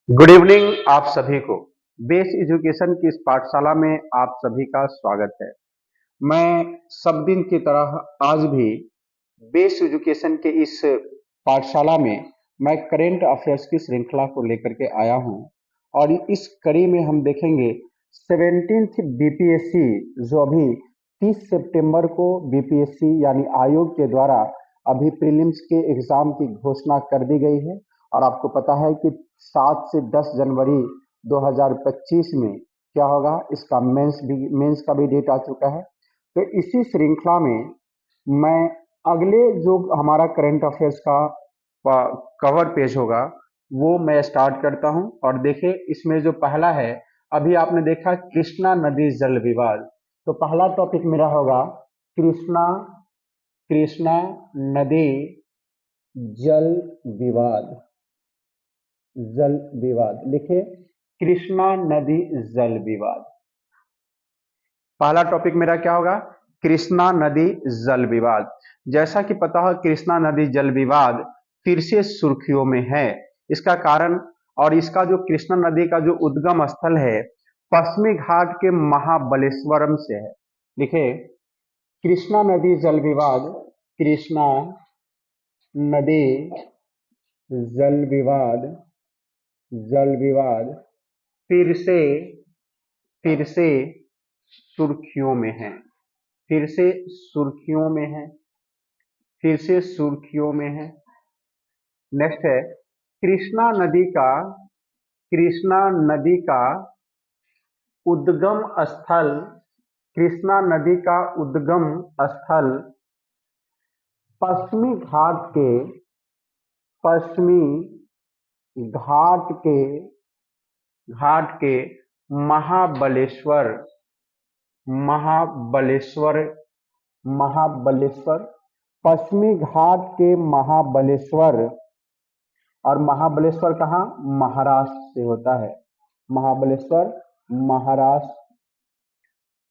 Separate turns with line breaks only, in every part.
Good evening आप सभी को। बेस एजुकेशन की इस पाठशाला में आप सभी का स्वागत है। मैं सब दिन की तरह आज भी बेस एजुकेशन के इस पाठशाला में मैं करेंट अफेयर्स की श्रृंखला को लेकर के आया हूं और इस कड़ी में हम देखेंगे 17th बीपीएससी जो अभी 30 सितंबर को बीपीएससी यानी आयोग के द्वारा अभी प्रीलिम्स के एग्जाम की घोषणा कर दी गई है और आपको पता है कि 7 से 10 जनवरी 2025 में क्या होगा, इसका मेंस का भी डेट आ चुका है। तो इसी श्रृंखला में मैं अगले जो हमारा करंट अफेयर्स का कवर पेज होगा वो मैं स्टार्ट करता हूं। और देखिए इसमें जो पहला है, अभी आपने देखा कृष्णा नदी जल विवाद, तो पहला टॉपिक मेरा होगा कृष्णा कृष्णा नदी जल विवाद। जल विवाद लिखिए, कृष्णा नदी जल विवाद। पहला टॉपिक मेरा क्या होगा, कृष्णा नदी जल विवाद। जैसा कि पता है कृष्णा नदी जल विवाद फिर से सुर्खियों में है। इसका कारण और इसका जो कृष्णा नदी का जो उद्गम स्थल है पश्चिमी घाट के महाबलेश्वरम से है। देखिए कृष्णा नदी जल विवाद, कृष्णा नदी जल विवाद, जल विवाद फिर से सुर्खियों में है, फिर से सुर्खियों में है, फिर से सुर्खियों में है। नेक्स्ट है कृष्णा नदी का उद्गम स्थल, कृष्णा नदी का उद्गम स्थल पश्चिमी घाट के पश्चिमी घाट के घाट के महाबलेश्वर महाबलेश्वर महाबलेश्वर पश्चिमी घाट के महाबलेश्वर। और महाबलेश्वर कहाँ, महाराष्ट्र से होता है। महाबलेश्वर महाराष्ट्र,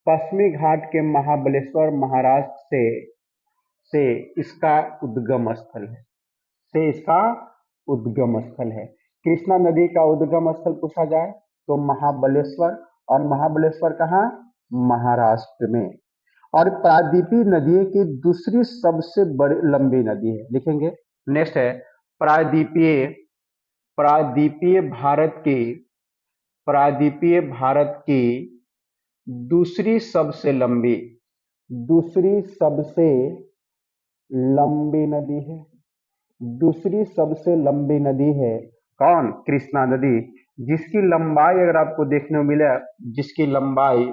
पश्चिमी घाट के महाबलेश्वर महाराष्ट्र से इसका उद्गम स्थल है, से इसका उद्गम स्थल है। कृष्णा नदी का उद्गम स्थल पूछा जाए तो महाबलेश्वर, और महाबलेश्वर कहाँ, महाराष्ट्र में। और प्रायद्वीपीय नदी की दूसरी सबसे बड़ी लंबी नदी है, लिखेंगे। नेक्स्ट है प्रायद्वीपीय प्रायद्वीपीय भारत की प्रायद्वीपीय भारत की दूसरी सबसे लंबी नदी है। दूसरी सबसे लंबी नदी है कौन, कृष्णा नदी, जिसकी लंबाई अगर आपको देखने को मिले, जिसकी लंबाई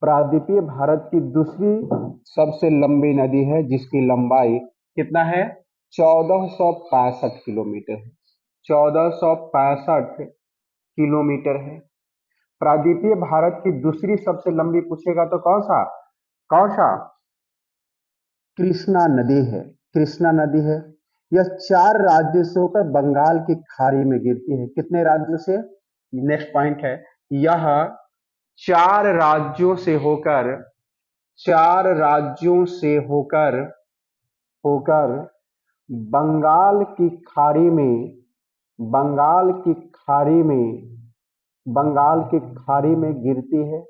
प्रायद्वीपीय भारत की दूसरी सबसे लंबी नदी है, जिसकी लंबाई कितना है, 1465 किलोमीटर है। 1465 किलोमीटर है। प्रायद्वीपीय भारत की दूसरी सबसे लंबी पूछेगा तो कौन सा कृष्णा नदी है। कृष्णा नदी है। यह 4 राज्यों से होकर बंगाल की खाड़ी में गिरती है। कितने राज्यों से, नेक्स्ट पॉइंट है, यह 4 राज्यों से होकर 4 राज्यों से होकर बंगाल की खाड़ी में बंगाल की खाड़ी में बंगाल की खाड़ी में गिरती है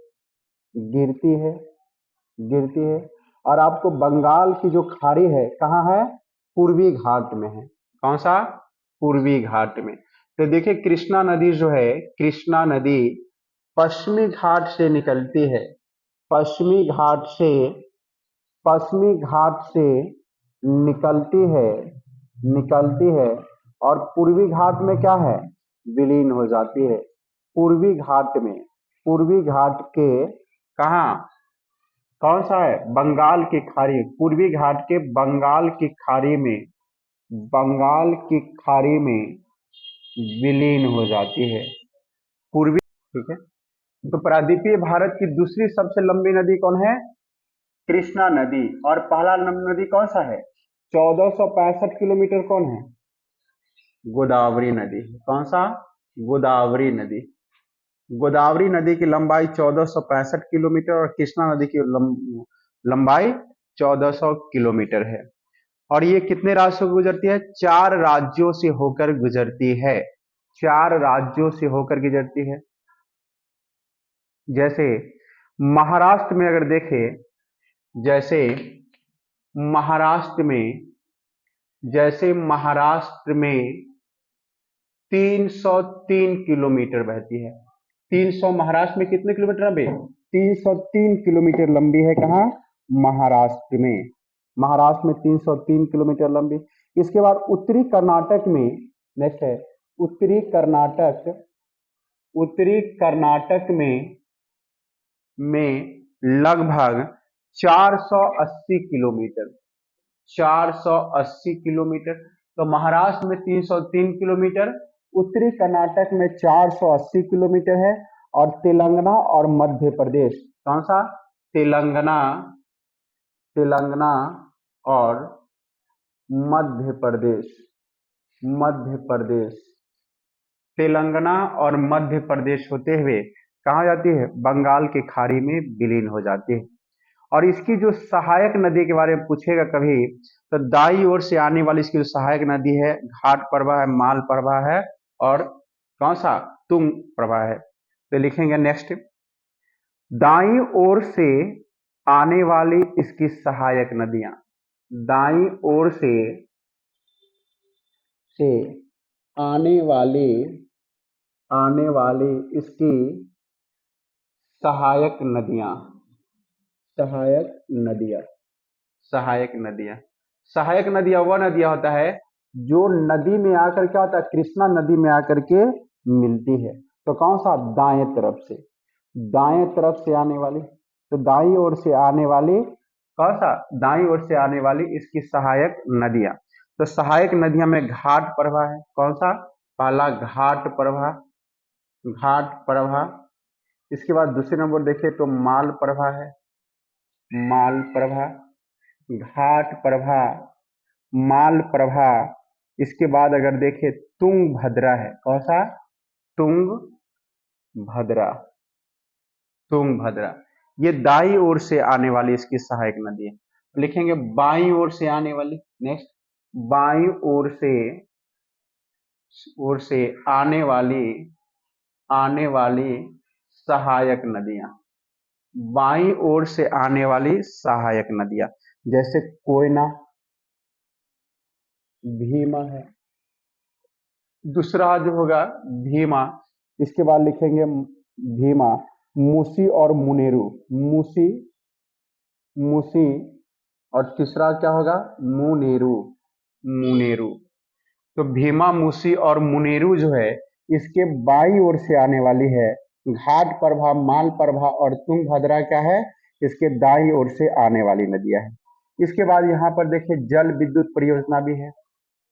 गिरती है। और आपको बंगाल की जो खाड़ी है कहाँ है, पूर्वी घाट में है। कौन सा, पूर्वी घाट में। तो देखिए कृष्णा नदी जो है, कृष्णा नदी पश्चिमी घाट से निकलती है, पश्चिमी घाट से पश्चिमी घाट से निकलती है और पूर्वी घाट में क्या है, विलीन हो जाती है। पूर्वी घाट में, पूर्वी घाट के कहा, कौन सा है, बंगाल की खाड़ी, पूर्वी घाट के बंगाल की खाड़ी में विलीन हो जाती है, पूर्वी। ठीक है, तो प्रायद्वीपीय भारत की दूसरी सबसे लंबी नदी कौन है, कृष्णा नदी। और पहला नदी कौन सा है, 1465 किलोमीटर, कौन है, गोदावरी नदी। कौन सा, गोदावरी नदी। गोदावरी नदी की लंबाई 1465 किलोमीटर और कृष्णा नदी की लंबाई 1400 किलोमीटर है। और ये कितने राज्यों से गुजरती है? 4 राज्यों से होकर गुजरती है। 4 राज्यों से होकर गुजरती है। जैसे महाराष्ट्र में अगर देखें, जैसे महाराष्ट्र में जैसे महाराष्ट्र में 303 किलोमीटर बहती है। 300 महाराष्ट्र में कितने किलोमीटर लंबी? 303 किलोमीटर लंबी है। कहाँ? महाराष्ट्र में। महाराष्ट्र में 303 किलोमीटर लंबी। इसके बाद उत्तरी कर्नाटक में, नेक्स्ट है उत्तरी कर्नाटक। उत्तरी कर्नाटक में लगभग 480 किलोमीटर। 480 किलोमीटर। तो महाराष्ट्र में 303 किलोमीटर, उत्तरी कर्नाटक में 480 किलोमीटर है। और तेलंगाना और मध्य प्रदेश, कौन सा? तेलंगाना और मध्य प्रदेश। मध्य प्रदेश, तेलंगाना और मध्य प्रदेश होते हुए कहाँ जाती है? बंगाल की खाड़ी में विलीन हो जाती है। और इसकी जो सहायक नदी के बारे में पूछेगा कभी, तो दाई ओर से आने वाली इसकी जो सहायक नदी है, घाट प्रवाह है, माल प्रवाह है, और कौन सा? तुंग प्रवाह है। तो लिखेंगे नेक्स्ट, दाई ओर से आने वाली इसकी सहायक नदियां। दाई ओर से आने वाली इसकी सहायक नदियां। सहायक नदियां वह नदियां होता है जो नदी में आकर क्या होता है? कृष्णा नदी में आकर के मिलती है। तो कौन सा? दाएं तरफ से आने वाली। तो दाईं ओर से आने वाली, कौन सा? दाईं ओर से आने वाली इसकी सहायक नदियां। तो सहायक नदियां में घाट प्रवाह है। कौन सा? पहला घाट प्रवाह। इसके बाद दूसरे नंबर देखें तो माल प्रवाह है। माल प्रवाह, घाट प्रवाह, माल प्रवाह। इसके बाद अगर देखें तुंगभद्रा है। कौन सा? तुंगभद्रा। ये दाई ओर से आने वाली इसकी सहायक नदी है। लिखेंगे बाईं ओर से आने वाली। नेक्स्ट, बाईं ओर से आने वाली सहायक नदियां। बाईं ओर से आने वाली सहायक नदियां, जैसे कोयना, भीमा है। दूसरा जो होगा भीमा। इसके बाद लिखेंगे भीमा, मूसी और मुनेरू। मूसी और तीसरा क्या होगा? मुनेरू। तो भीमा, मूसी और मुनेरू जो है इसके बाईं ओर से आने वाली है। घाट प्रवाह, माल प्रवाह और तुंगभद्रा क्या है? इसके दाईं ओर से आने वाली नदियां हैं। इसके बाद यहाँ पर देखिए जल विद्युत परियोजना भी है।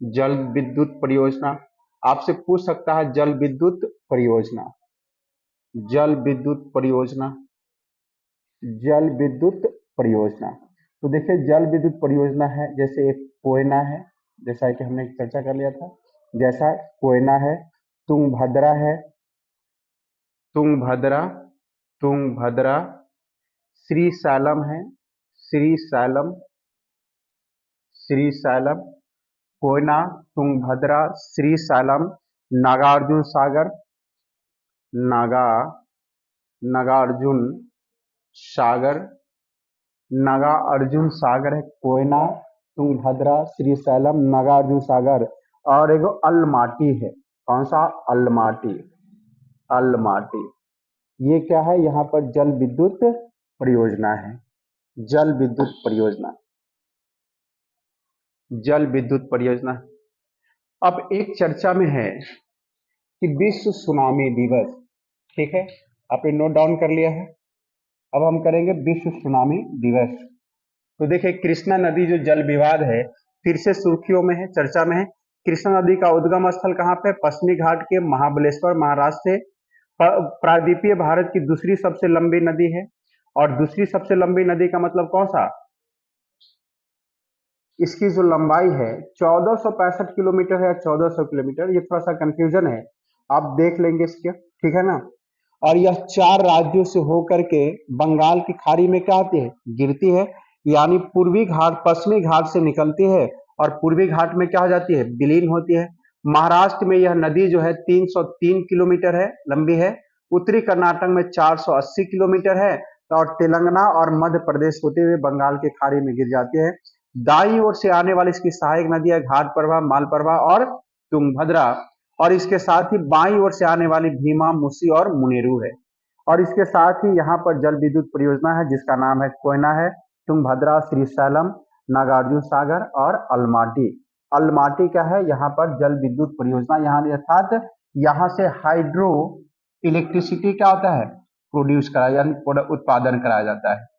जल विद्युत परियोजना आपसे पूछ सकता है। जल विद्युत परियोजना तो देखिए जल विद्युत परियोजना है, जैसे एक कोयना है, जैसा कि हमने चर्चा कर लिया था, जैसा कोयना है। तुंगभद्रा है, तुंगभद्रा। श्रीशैलम है, श्रीशैलम। कोयना, तुंगभद्रा, श्रीशैलम, नागार्जुन सागर है। कोयना, तुंगभद्रा, श्रीशैलम, नागार्जुन सागर। और एगो अलमाटी है। कौन सा? अलमाटी। ये क्या है? यहाँ पर जल विद्युत परियोजना है। जल विद्युत परियोजना। अब एक चर्चा में है कि विश्व सुनामी दिवस, ठीक है, आपने नोट डाउन कर लिया है। अब हम करेंगे विश्व सुनामी दिवस। तो देखिए कृष्णा नदी जो जल विवाद है फिर से सुर्खियों में है, चर्चा में है। कृष्णा नदी का उद्गम स्थल कहाँ पे? पश्चिमी घाट के महाबलेश्वर, महाराष्ट्र से। प्रायद्वीपीय भारत की दूसरी सबसे लंबी नदी है। और दूसरी सबसे लंबी नदी का मतलब कौन सा? इसकी जो लंबाई है 1465 किलोमीटर है या 1400 किलोमीटर, ये थोड़ा सा कंफ्यूजन है, आप देख लेंगे इसके, ठीक है ना। और यह 4 राज्यों से होकर के बंगाल की खाड़ी में क्या आती है? गिरती है। यानी पूर्वी घाट पश्चिमी घाट से निकलती है और पूर्वी घाट में क्या हो जाती है, विलीन होती है। महाराष्ट्र में यह नदी जो है 303 किलोमीटर है लंबी है। उत्तरी कर्नाटक में 480 किलोमीटर है और तेलंगाना और मध्य प्रदेश होते हुए बंगाल की खाड़ी में गिर जाती है। दाईं ओर से आने वाली इसकी सहायक नदियां घाटप्रभा, मालप्रभा और तुंगभद्रा, और इसके साथ ही बाईं ओर से आने वाली भीमा, मुसी और मुनेरू है। और इसके साथ ही यहाँ पर जल विद्युत परियोजना है जिसका नाम है कोयना है, तुंगभद्रा, श्रीशैलम, नागार्जुन सागर और अलमाटी। अलमाटी क्या है, यहाँ पर जल विद्युत परियोजना, यहाँ अर्थात यहाँ से हाइड्रो इलेक्ट्रिसिटी क्या होता है, प्रोड्यूस कराया यानी उत्पादन कराया जाता है।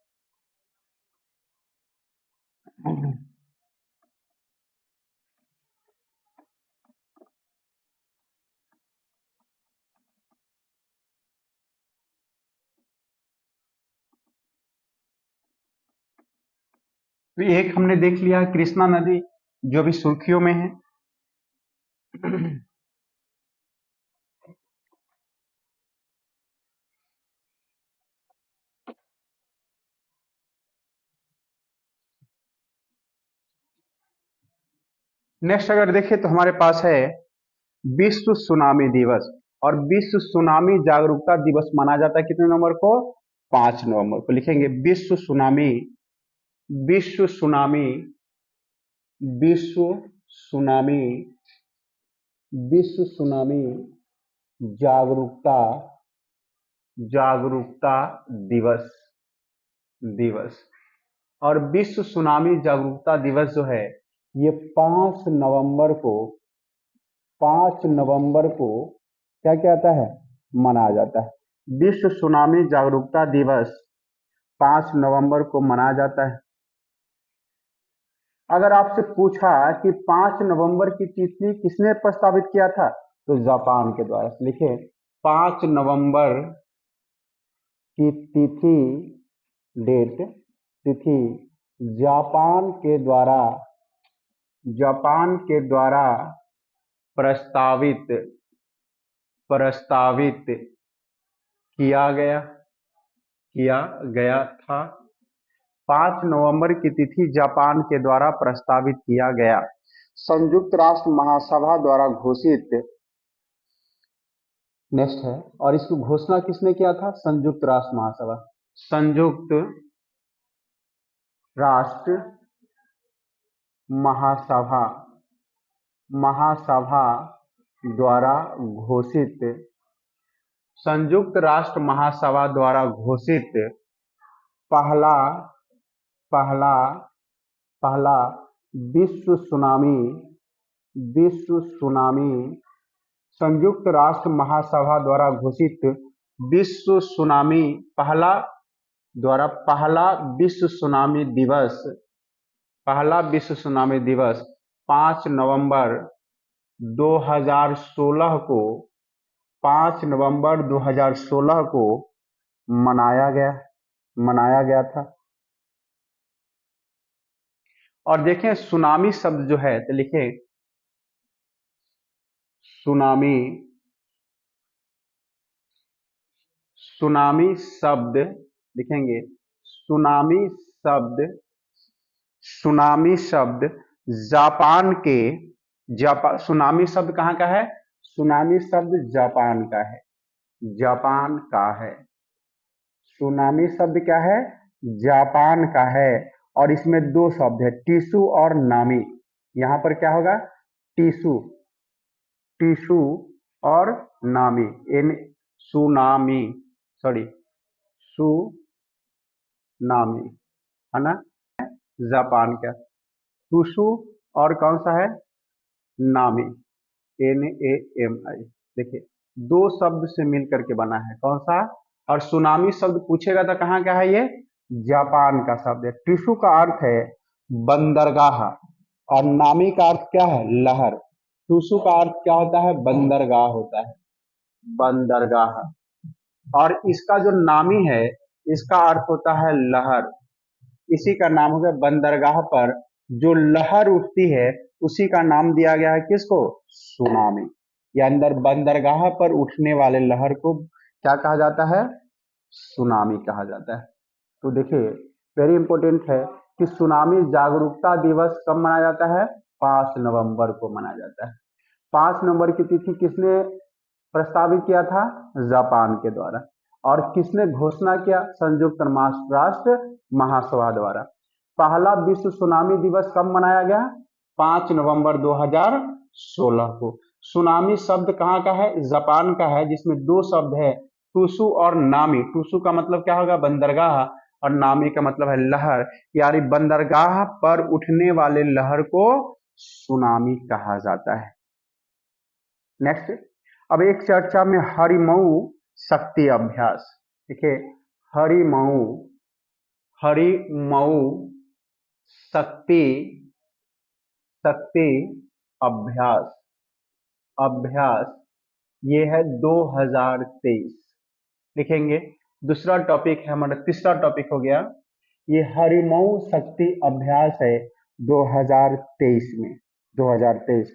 तो एक हमने देख लिया कृष्णा नदी जो भी सुर्खियों में है। नेक्स्ट अगर देखें तो हमारे पास है विश्व सुनामी दिवस। और विश्व सुनामी जागरूकता दिवस माना जाता है कितने नवंबर को, 5 नवंबर को। लिखेंगे विश्व सुनामी, विश्व सुनामी, विश्व सुनामी, विश्व सुनामी जागरूकता, जागरूकता दिवस, दिवस। और विश्व सुनामी जागरूकता दिवस जो है ये 5 नवंबर को, 5 नवंबर को क्या कहता है, मनाया जाता है। विश्व सुनामी जागरूकता दिवस 5 नवंबर को मनाया जाता है। अगर आपसे पूछा कि 5 नवंबर की तिथि किसने प्रस्तावित किया था, तो जापान के द्वारा। लिखे 5 नवंबर की तिथि, डेट, तिथि जापान के द्वारा, जापान के द्वारा प्रस्तावित, प्रस्तावित किया गया, किया गया था। 5 नवंबर की तिथि जापान के द्वारा प्रस्तावित किया गया। संयुक्त राष्ट्र महासभा द्वारा घोषित, नेक्स्ट है, और इसकी घोषणा किसने किया था, संयुक्त राष्ट्र महासभा, संयुक्त राष्ट्र महासभा, महासभा द्वारा घोषित, संयुक्त राष्ट्र महासभा द्वारा घोषित पहला, पहला, पहला विश्व सुनामी, विश्व सुनामी, संयुक्त राष्ट्र महासभा द्वारा घोषित विश्व सुनामी पहला, द्वारा पहला विश्व सुनामी दिवस, पहला विश्व सुनामी दिवस 5 नवंबर 2016 को, 5 नवंबर 2016 को मनाया गया, मनाया गया था। और देखें सुनामी शब्द जो है तो लिखे सुनामी, सुनामी शब्द लिखेंगे, सुनामी शब्द, सुनामी शब्द जापान के, जापान, सुनामी शब्द कहाँ का है, सुनामी शब्द जापान का है, जापान का है। सुनामी शब्द क्या है, जापान का है। और इसमें 2 शब्द है, टीसू और नामी। यहां पर क्या होगा, टीसू, टीसू और नामी, एन सुनामी, सॉरी सुनामी है ना, जापान का। टूसू और कौन सा है, नामी, NAMI। देखिए 2 शब्द से मिलकर के बना है, कौन सा, और सुनामी शब्द पूछेगा तो कहाँ का है, ये जापान का शब्द है। टिशु का अर्थ है बंदरगाह और नामी का अर्थ क्या है, लहर। टूसू का अर्थ क्या होता है, बंदरगाह होता है, बंदरगाह। और इसका जो नामी है इसका अर्थ होता है लहर। इसी का नाम हो गया, बंदरगाह पर जो लहर उठती है उसी का नाम दिया गया है किसको, सुनामी। या अंदर बंदरगाह पर उठने वाले लहर को क्या कहा जाता है, सुनामी कहा जाता है। तो देखिए वेरी इंपॉर्टेंट है कि सुनामी जागरूकता दिवस कब मनाया जाता है, 5 नवंबर को मनाया जाता है। 5 नवंबर की तिथि किसने प्रस्तावित किया था? जापान के द्वारा। और किसने घोषणा किया? संयुक्त राष्ट्र महासभा द्वारा। पहला विश्व सुनामी दिवस कब मनाया गया? 5 नवंबर 2016 को। सुनामी शब्द कहाँ का है? जापान का है, जिसमें दो शब्द है, टूसू और नामी। टूसू का मतलब क्या होगा? बंदरगाह, और नामी का मतलब है लहर, यानी बंदरगाह पर उठने वाले लहर को सुनामी कहा जाता है। नेक्स्ट, अब एक चर्चा में हरिमऊ शक्ति अभ्यास। देखिए, हरिमऊ शक्ति शक्ति अभ्यास ये है 2023, लिखेंगे। दूसरा टॉपिक है हमारा, तीसरा टॉपिक हो गया, ये हरिमऊ शक्ति अभ्यास है 2023 में, 2023।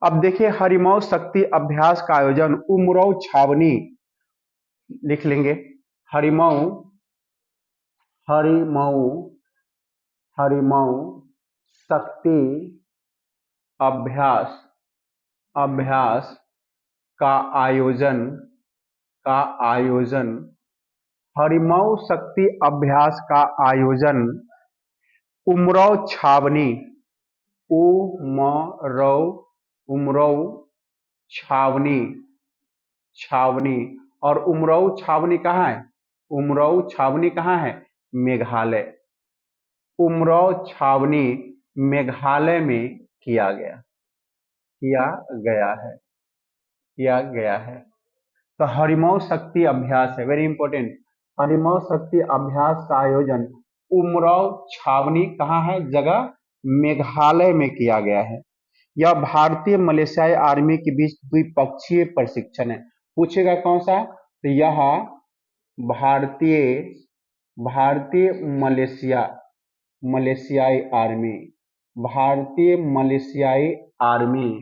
अब देखिए, हरिमऊ शक्ति अभ्यास का आयोजन उमराव छावनी, लिख लेंगे, हरिमऊ शक्ति अभ्यास का आयोजन हरिमऊ शक्ति अभ्यास का आयोजन उमराव छावनी। और उमराव छावनी कहाँ है? उमराव छावनी कहाँ है? मेघालय। उमराव छावनी मेघालय में किया गया है। तो हरिमऊ शक्ति अभ्यास है, वेरी इंपॉर्टेंट। हरिमऊ शक्ति अभ्यास का आयोजन उमराव छावनी कहाँ है? जगह मेघालय में किया गया है। यह भारतीय मलेशियाई आर्मी के बीच द्विपक्षीय प्रशिक्षण है। पूछेगा कौन सा? तो यह भारतीय मलेशियाई आर्मी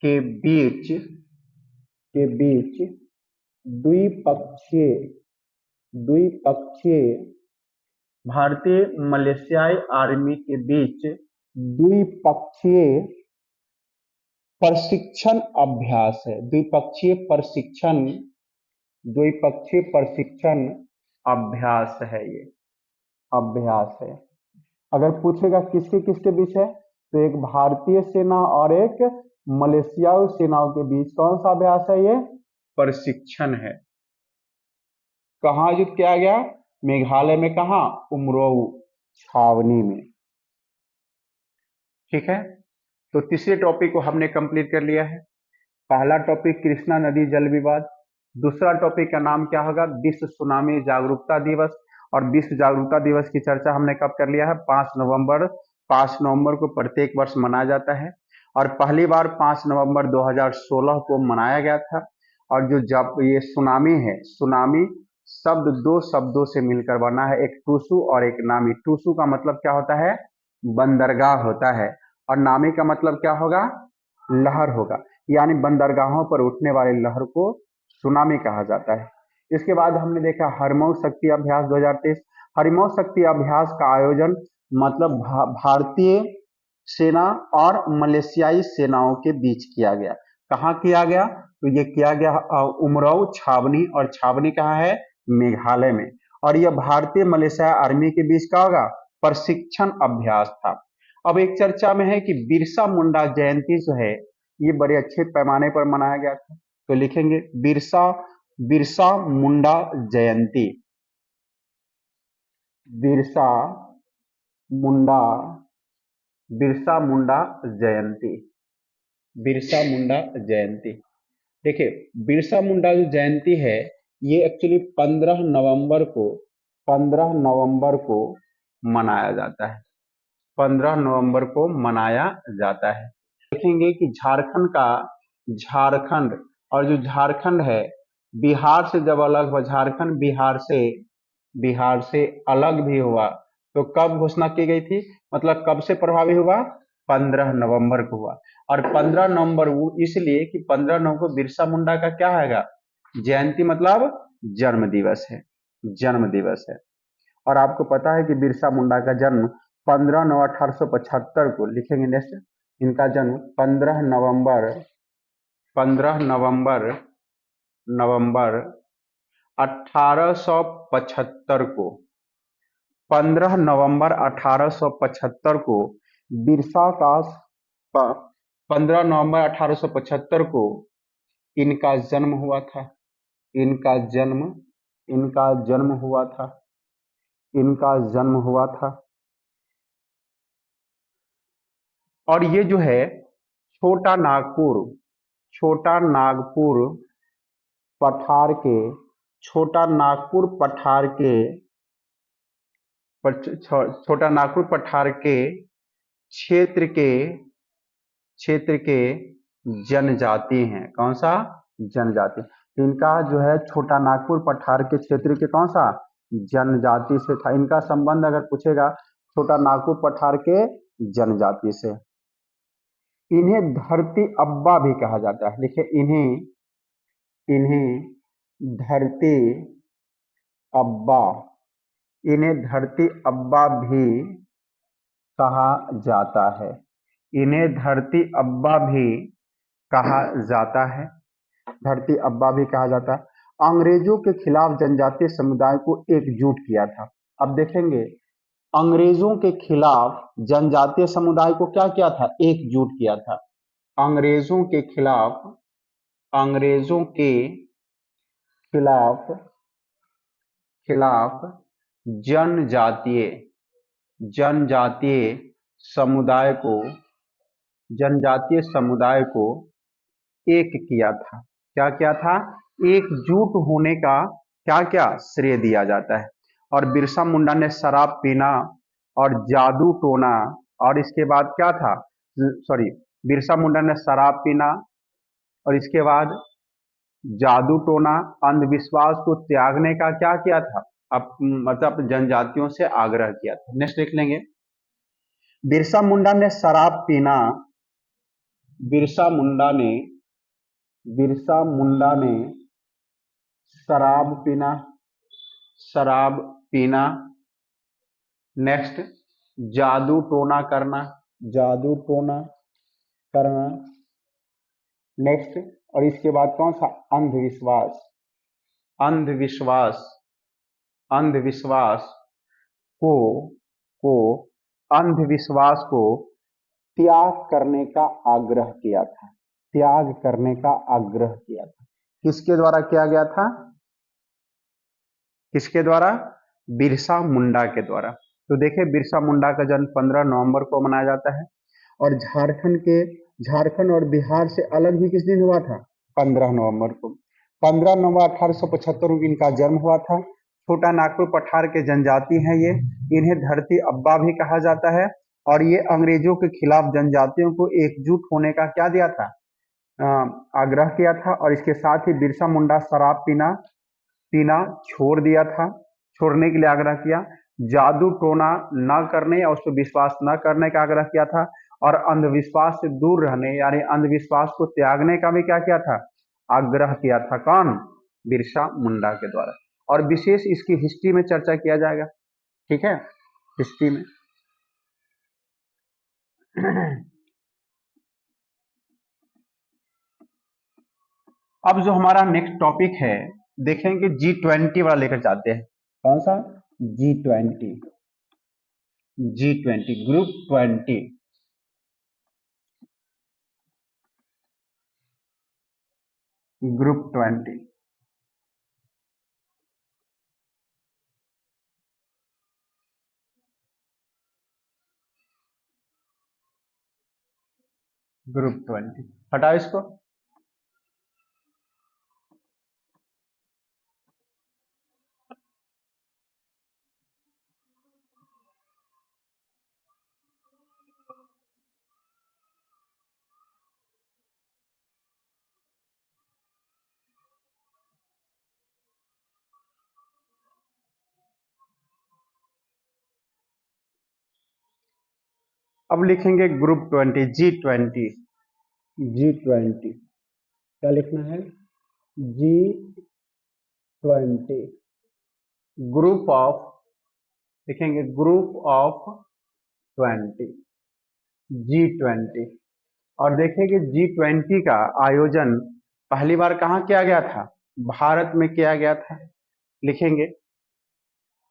के बीच द्विपक्षीय भारतीय मलेशियाई आर्मी के बीच द्विपक्षीय प्रशिक्षण अभ्यास है। द्विपक्षीय प्रशिक्षण अभ्यास है, ये अभ्यास है। अगर पूछेगा किसके किसके बीच है, तो एक भारतीय सेना और एक मलेशियाई सेनाओं के बीच कौन सा अभ्यास है? ये प्रशिक्षण है। कहाँ आयोजित किया गया? मेघालय में। कहाँ? उमराव छावनी में। ठीक है, तो तीसरे टॉपिक को हमने कंप्लीट कर लिया है। पहला टॉपिक कृष्णा नदी जल विवाद। दूसरा टॉपिक का नाम क्या होगा? विश्व सुनामी जागरूकता दिवस। और विश्व जागरूकता दिवस की चर्चा हमने कब कर लिया है? 5 नवंबर को प्रत्येक वर्ष मनाया जाता है, और पहली बार 5 नवंबर 2016 को मनाया गया था। और जो जब ये सुनामी है, सुनामी शब्द दो शब्दों से मिलकर बना है, एक टूसू और एक नामी। टूसू का मतलब क्या होता है? बंदरगाह होता है, और नामी का मतलब क्या होगा? लहर होगा, यानी बंदरगाहों पर उठने वाले लहर को सुनामी कहा जाता है। इसके बाद हमने देखा हरिमऊ शक्ति अभ्यास 2023। हरिमऊ शक्ति अभ्यास का आयोजन मतलब भारतीय सेना और मलेशियाई सेनाओं के बीच किया गया। कहाँ किया गया? तो ये किया गया उमराव छावनी, और छावनी कहाँ है? मेघालय में। और यह भारतीय मलेशिया आर्मी के बीच का होगा प्रशिक्षण अभ्यास था। अब एक चर्चा में है कि बिरसा मुंडा जयंती जो है, ये बड़े अच्छे पैमाने पर मनाया गया था। तो लिखेंगे बिरसा मुंडा जयंती। बिरसा मुंडा जयंती। देखिए, बिरसा मुंडा जो जयंती है, ये एक्चुअली 15 नवंबर को मनाया जाता है। 15 नवंबर को मनाया जाता है। देखेंगे कि झारखंड और जो झारखंड है, बिहार से जब अलग हुआ, झारखंड बिहार से अलग भी हुआ, तो कब घोषणा की गई थी? मतलब कब से प्रभावी हुआ? 15 नवंबर को हुआ। और 15 नवंबर वो इसलिए कि 15 नवंबर को बिरसा मुंडा का क्या हैगा? जयंती, मतलब जन्म दिवस है। और आपको पता है कि बिरसा मुंडा का जन्म 15 नवंबर 1875 को, लिखेंगे नेक्स्ट, इनका जन्म 15 नवंबर 1875 को, 15 नवंबर 1875 को बिरसा का 15 नवंबर 1875 को इनका जन्म हुआ था। इनका जन्म इनका जन्म हुआ था। इनका जन्म हुआ था। और ये जो है छोटा नागपुर छोटा नागपुर पठार के छोटा नागपुर पठार के छोटा नागपुर पठार के क्षेत्र के जनजाति हैं। कौन सा? जनजाति। इनका जो है छोटा नागपुर पठार के क्षेत्र के कौन सा? जनजाति से था। इनका संबंध अगर पूछेगा छोटा नागपुर पठार के जनजाति से। इन्हें धरती अब्बा भी कहा जाता है। देखिए, इन्हें धरती अब्बा इन्हें धरती अब्बा भी कहा जाता है। इन्हें धरती अब्बा भी कहा जाता है। धरती अब्बा भी कहा जाता है। अंग्रेजों के खिलाफ जनजातीय समुदाय को एकजुट किया था। अब देखेंगे, अंग्रेजों के खिलाफ जनजातीय समुदाय को क्या किया था? एकजुट किया था। अंग्रेजों के खिलाफ जनजातीय समुदाय को एक किया था। क्या किया था? एकजुट होने का क्या श्रेय दिया जाता है। और बिरसा मुंडा ने शराब पीना और जादू टोना, और इसके बाद क्या था? बिरसा मुंडा ने शराब पीना और इसके बाद जादू टोना, अंधविश्वास को त्यागने का क्या किया था? मतलब जनजातियों से आग्रह किया था। नेक्स्ट देख लेंगे। बिरसा मुंडा ने शराब पीना बिरसा मुंडा ने शराब पीना। नेक्स्ट, जादू टोना करना। नेक्स्ट, और इसके बाद कौन सा? अंधविश्वास को त्याग करने का आग्रह किया था। किसके द्वारा किया गया था? किसके द्वारा? बिरसा मुंडा के द्वारा। तो देखिए, बिरसा मुंडा का जन्म 15 नवंबर को मनाया जाता है और झारखंड और बिहार से अलग भी किस दिन हुआ था? 15 नवंबर को। 15 नवंबर 1875 को इनका जन्म हुआ था। छोटा नागपुर पठार के जनजाति हैं ये। इन्हें धरती अब्बा भी कहा जाता है और ये अंग्रेजों के खिलाफ जनजातियों को एकजुट होने का क्या दिया था? आग्रह किया था। और इसके साथ ही बिरसा मुंडा शराब पीना छोड़ दिया था, छोड़ने के लिए आग्रह किया। जादू टोना न करने या उस पर विश्वास न करने का आग्रह किया था और अंधविश्वास से दूर रहने यानी अंधविश्वास को त्यागने का भी क्या किया था? आग्रह किया था। कौन? बिरसा मुंडा के द्वारा। और विशेष इसकी हिस्ट्री में चर्चा किया जाएगा। ठीक है, हिस्ट्री में। अब जो हमारा नेक्स्ट टॉपिक है, देखेंगे G20 वाला लेकर जाते हैं। कौन सा? G20 group 20। ग्रुप 20। ग्रुप 20 हटाओ इसको। अब लिखेंगे ग्रुप 20 G20। क्या लिखना है? G20 ग्रुप ऑफ लिखेंगे ग्रुप ऑफ 20, G20। और देखिए कि G20 का आयोजन पहली बार कहाँ किया गया था? भारत में किया गया था। लिखेंगे।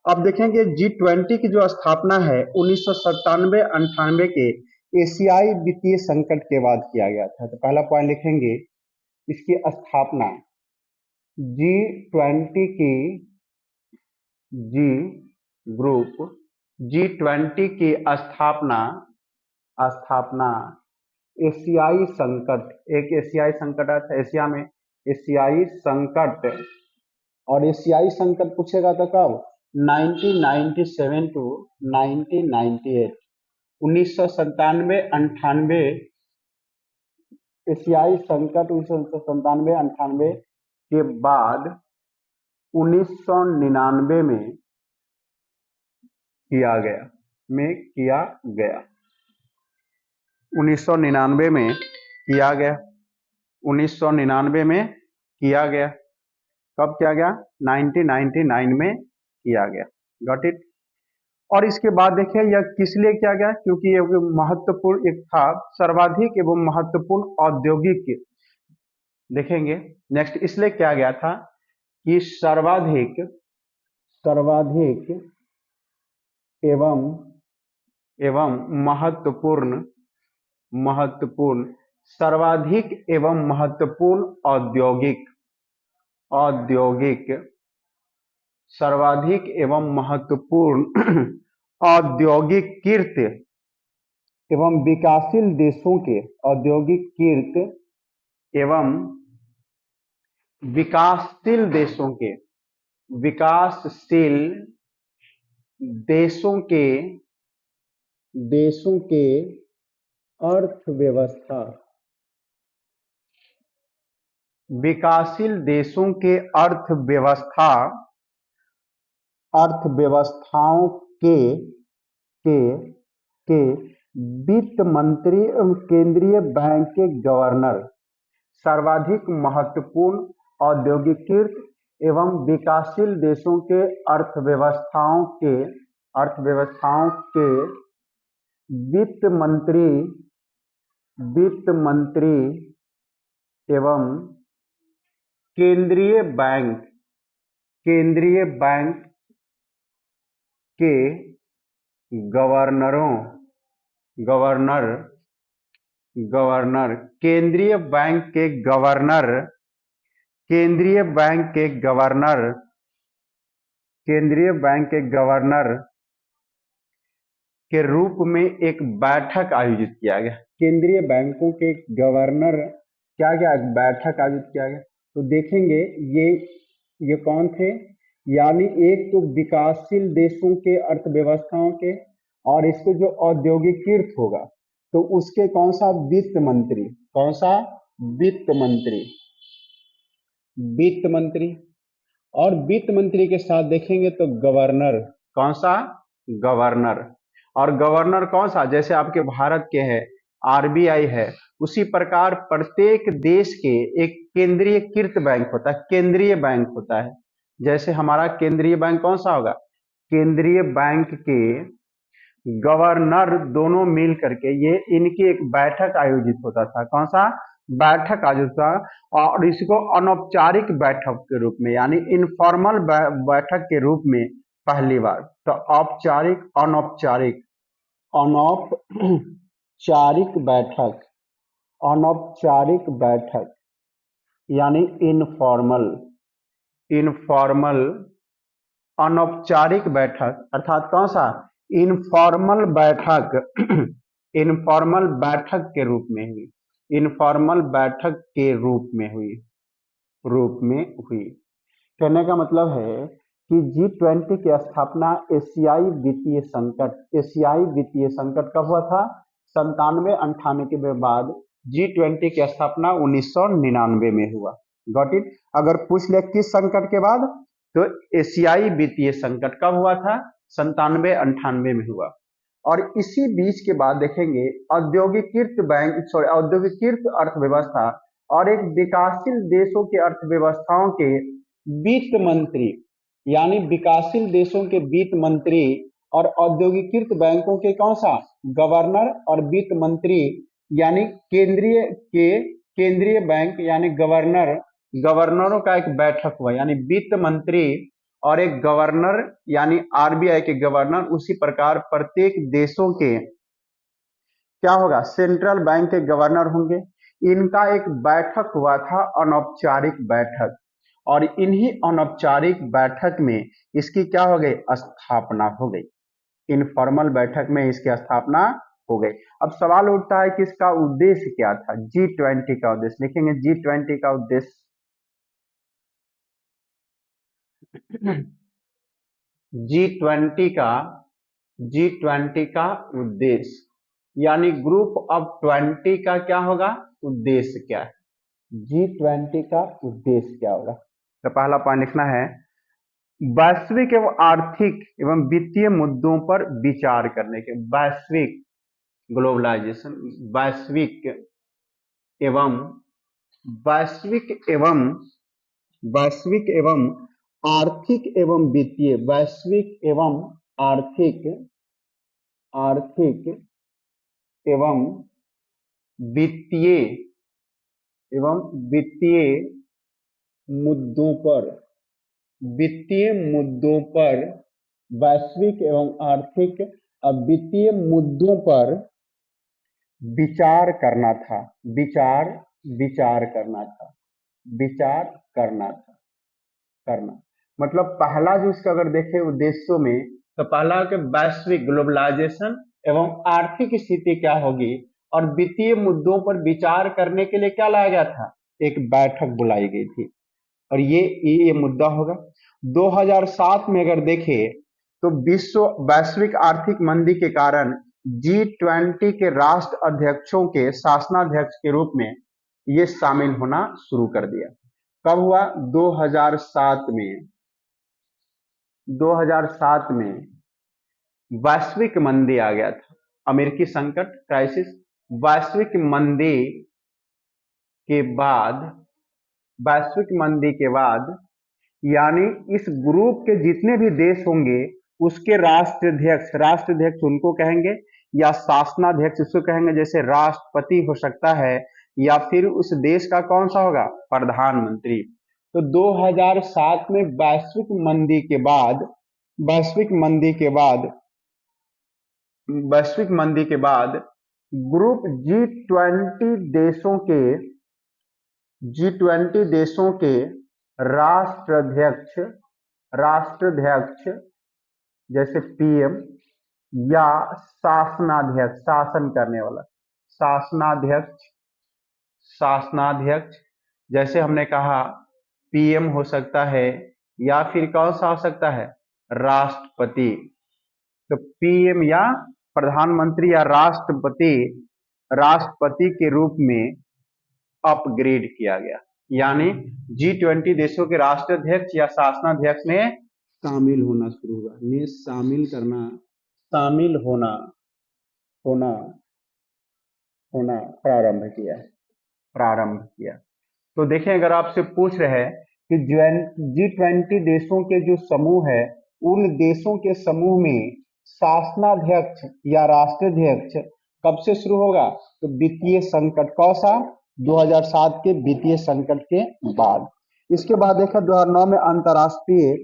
अब देखेंगे G20 की जो स्थापना है 1997-98 के एशियाई वित्तीय संकट के बाद किया गया था। तो पहला पॉइंट लिखेंगे इसकी स्थापना G20 की, जी ग्रुप G20 की स्थापना एशियाई संकट, एक एशियाई संकट आया था एशिया में, एशियाई संकट। और एशियाई संकट पूछेगा तो कब? 1997 टू 1998, 1997-98 एशियाई संकट 1997-98 के बाद 1999 में किया गया, 1999 में किया गया, 1999 में किया गया। कब किया गया? 1999 में किया गया। Got it. और इसके बाद देखिए यह किस लिए किया गया? क्योंकि ये महत्वपूर्ण एक था, सर्वाधिक एवं महत्वपूर्ण औद्योगिक, देखेंगे नेक्स्ट, इसलिए किया गया था कि सर्वाधिक एवं महत्वपूर्ण सर्वाधिक एवं महत्वपूर्ण औद्योगिक सर्वाधिक एवं महत्वपूर्ण औद्योगिकीकृत एवं विकासशील देशों के औद्योगिकीकृत एवं विकासशील देशों के अर्थव्यवस्था, विकासशील देशों के अर्थव्यवस्थाओं के वित्त मंत्री एवं केंद्रीय बैंक के गवर्नर, सर्वाधिक महत्वपूर्ण औद्योगिकीकृत एवं विकासशील देशों के अर्थव्यवस्थाओं के वित्त मंत्री एवं केंद्रीय बैंक के गवर्नर, केंद्रीय बैंक के गवर्नर के रूप में एक बैठक आयोजित किया गया। केंद्रीय बैंकों के गवर्नर क्या गया? एक बैठक आयोजित किया गया। तो देखेंगे ये कौन थे? यानी एक तो विकासशील देशों के अर्थव्यवस्थाओं के, और इसके जो औद्योगिकीकृत होगा तो उसके कौन सा? वित्त मंत्री। कौन सा? वित्त मंत्री। और वित्त मंत्री के साथ देखेंगे तो गवर्नर। कौन सा? गवर्नर। और गवर्नर कौन सा? जैसे आपके भारत के है RBI है, उसी प्रकार प्रत्येक देश के एक केंद्रीयकृत बैंक होता है, केंद्रीय बैंक होता है। जैसे हमारा केंद्रीय बैंक कौन सा होगा? केंद्रीय बैंक के गवर्नर दोनों मिल करके ये इनकी एक बैठक आयोजित होता था। कौन सा? बैठक आयोजित था। और इसको अनौपचारिक बैठक के रूप में, यानी इनफॉर्मल बैठक के रूप में पहली बार। तो औपचारिक, अनौपचारिक बैठक यानी इनफॉर्मल अनौपचारिक बैठक, अर्थात कौन सा? इनफॉर्मल बैठक के रूप में हुई, इनफॉर्मल बैठक के रूप में हुई। कहने का मतलब है कि G20 की स्थापना एशियाई वित्तीय संकट कब हुआ था? 97-98 के बाद G20 की स्थापना 1999 में हुआ। Got it. अगर पूछ ले किस संकट के बाद, तो एशियाई वित्तीय संकट कब हुआ था? 97-98 में हुआ। और इसी बीच के बाद देखेंगे औद्योगिकीकृत अर्थव्यवस्था और एक विकासशील देशों के अर्थव्यवस्थाओं के वित्त मंत्री, यानी विकासशील देशों के वित्त मंत्री और औद्योगिकृत बैंकों के कौन सा गवर्नर और वित्त मंत्री, यानी केंद्रीय बैंक यानी गवर्नरों का एक बैठक हुआ, यानी वित्त मंत्री और एक गवर्नर यानी आरबीआई के गवर्नर। उसी प्रकार प्रत्येक देशों के क्या होगा, सेंट्रल बैंक के गवर्नर होंगे। इनका एक बैठक हुआ था, अनौपचारिक बैठक, और इन्हीं अनौपचारिक बैठक में इसकी क्या हो गई, स्थापना हो गई। इनफॉर्मल बैठक में इसकी स्थापना हो गई। अब सवाल उठता है कि इसका उद्देश्य क्या था, G20 का उद्देश्य लिखेंगे। G20 का उद्देश्य G20 का उद्देश्य यानी ग्रुप ऑफ 20 का क्या होगा, उद्देश्य क्या है, G20 का उद्देश्य क्या होगा। तो पहला पॉइंट लिखना है, वैश्विक एवं आर्थिक एवं वित्तीय मुद्दों पर विचार करने के, वैश्विक ग्लोबलाइजेशन, वैश्विक एवं आर्थिक एवं वित्तीय, वैश्विक एवं आर्थिक एवं वित्तीय मुद्दों पर, वैश्विक एवं आर्थिक और वित्तीय मुद्दों पर विचार करना था, करना मतलब पहला जो इसका अगर देखें उद्देश्यों में, तो पहला के वैश्विक ग्लोबलाइजेशन एवं आर्थिक स्थिति क्या होगी और वित्तीय मुद्दों पर विचार करने के लिए क्या लाया गया था, एक बैठक बुलाई गई थी, और ये मुद्दा होगा। 2007 में अगर देखें तो विश्व वैश्विक आर्थिक मंदी के कारण G20 के राष्ट्र अध्यक्षों के शासनाध्यक्ष के रूप में ये शामिल होना शुरू कर दिया। कब हुआ, 2007 में वैश्विक मंदी आ गया था, अमेरिकी संकट क्राइसिस। वैश्विक मंदी के बाद यानी इस ग्रुप के जितने भी देश होंगे उसके राष्ट्राध्यक्ष उनको कहेंगे, या शासनाध्यक्ष उसको कहेंगे, जैसे राष्ट्रपति हो सकता है, या फिर उस देश का कौन सा होगा, प्रधानमंत्री। तो 2007 में वैश्विक मंदी के बाद ग्रुप G20 देशों के राष्ट्राध्यक्ष जैसे पीएम या शासनाध्यक्ष, शासन करने वाला शासनाध्यक्ष, जैसे हमने कहा पीएम हो सकता है, या फिर कौन सा हो सकता है, राष्ट्रपति। तो पीएम या प्रधानमंत्री या राष्ट्रपति के रूप में अपग्रेड किया गया, यानी G20 देशों के राष्ट्राध्यक्ष या शासनाध्यक्ष ने शामिल होना शुरू हुआ, शामिल होना प्रारंभ किया। तो देखें, अगर आपसे पूछ रहे हैं कि G20 देशों के जो समूह है, उन देशों के समूह में शासनाध्यक्ष या राष्ट्राध्यक्ष कब से शुरू होगा, तो वित्तीय संकट, कौन सा, 2007 के वित्तीय संकट के बाद। इसके बाद देखा 2009 में अंतरराष्ट्रीय,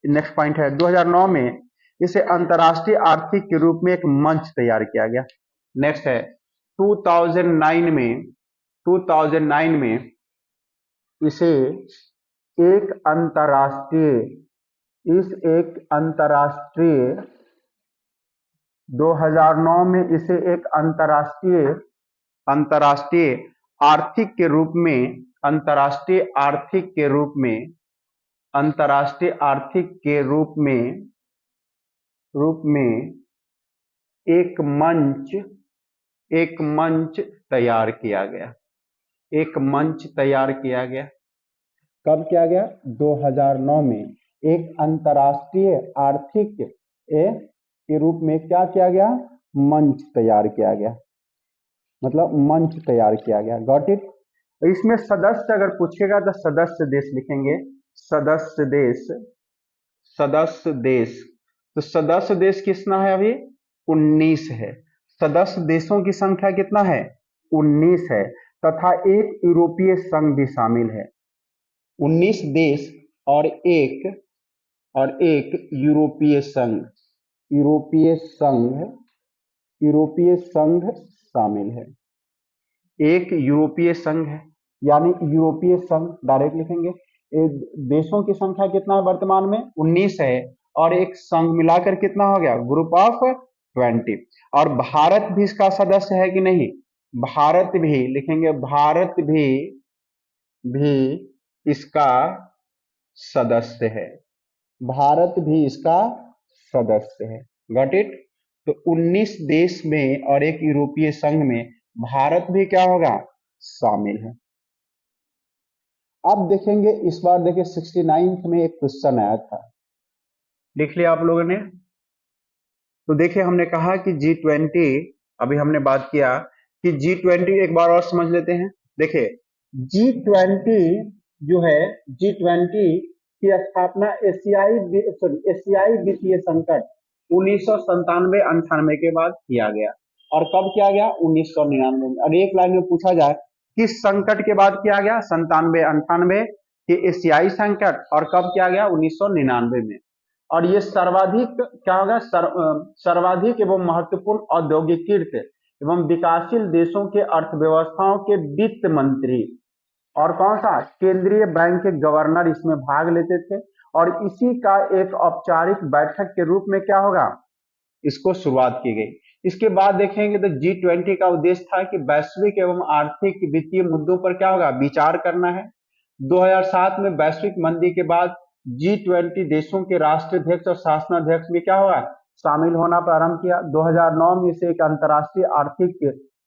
नेक्स्ट पॉइंट है, 2009 में इसे अंतरराष्ट्रीय आर्थिक के रूप में एक मंच तैयार किया गया। नेक्स्ट है 2009 में इसे एक अंतरराष्ट्रीय 2009 में इसे एक अंतरराष्ट्रीय आर्थिक के रूप में एक मंच तैयार किया गया। कब किया गया, 2009 में एक अंतरराष्ट्रीय आर्थिक के रूप में क्या किया गया, मंच तैयार किया गया, गॉट इट। इसमें सदस्य अगर पूछेगा तो सदस्य देश लिखेंगे, सदस्य देश तो सदस्य देश कितना है अभी? 19 है। सदस्य देशों की संख्या कितना है? 19 है, तथा एक यूरोपीय संघ भी शामिल है। 19 देश और एक यूरोपीय संघ, यूरोपीय संघ, यूरोपीय संघ शामिल है। एक यूरोपीय संघ है, यानी यूरोपीय संघ डायरेक्ट लिखेंगे। देशों की संख्या कितना है वर्तमान में? 19 है, और एक संघ मिलाकर कितना हो गया? Group of 20। और भारत भी इसका सदस्य है कि नहीं? भारत भी लिखेंगे, भारत भी इसका सदस्य है। भारत भी इसका सदस्य है। Got it? तो 19 देश में और एक यूरोपीय संघ में भारत भी क्या होगा? शामिल है। अब देखेंगे, इस बार देखिए 69 में एक क्वेश्चन आया था, लिख लिया आप लोगों ने? तो देखिए हमने कहा कि G20, अभी हमने बात किया कि G20 एक बार और समझ लेते हैं। देखिए G20 जो है, G20 की स्थापना एशियाई वित्तीय संकट 1997-98 के बाद किया गया। और कब किया गया? 1999 में। और एक लाइन में पूछा जाए किस संकट के बाद किया गया? 97-98 के एशियाई संकट। और कब किया गया? 1999 में। और ये सर्वाधिक क्या होगा? सर्वाधिक एवं महत्वपूर्ण औद्योगिकीकृत एवं विकासशील देशों के अर्थव्यवस्थाओं के वित्त मंत्री और कौन सा? केंद्रीय बैंक के गवर्नर इसमें भाग लेते थे। और इसी का एक औपचारिक बैठक के रूप में क्या होगा? इसको शुरुआत की गई। इसके बाद देखेंगे तो G20 का उद्देश्य था कि वैश्विक एवं आर्थिक वित्तीय मुद्दों पर क्या होगा? विचार करना है। 2007 में वैश्विक मंदी के बाद G20 देशों के राष्ट्राध्यक्ष और शासनाध्यक्ष भी क्या होगा? शामिल होना प्रारंभ किया। 2009 में इसे एक अंतर्राष्ट्रीय आर्थिक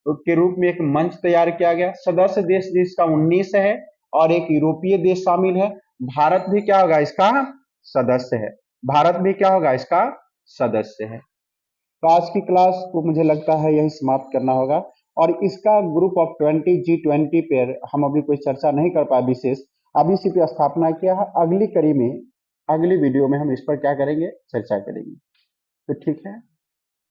के रूप में एक मंच तैयार किया गया। सदस्य देश जिसका 19 है और एक यूरोपीय देश शामिल है। भारत भी क्या होगा? इसका सदस्य है। भारत भी क्या होगा? इसका सदस्य है। तो आज की क्लास को मुझे लगता है यही समाप्त करना होगा। और इसका ग्रुप ऑफ 20 G20 पर हम अभी कोई चर्चा नहीं कर पाए विशेष, अभी इसी पे स्थापना किया है। अगली कड़ी में, अगली वीडियो में हम इस पर क्या करेंगे? चर्चा करेंगे। तो ठीक है।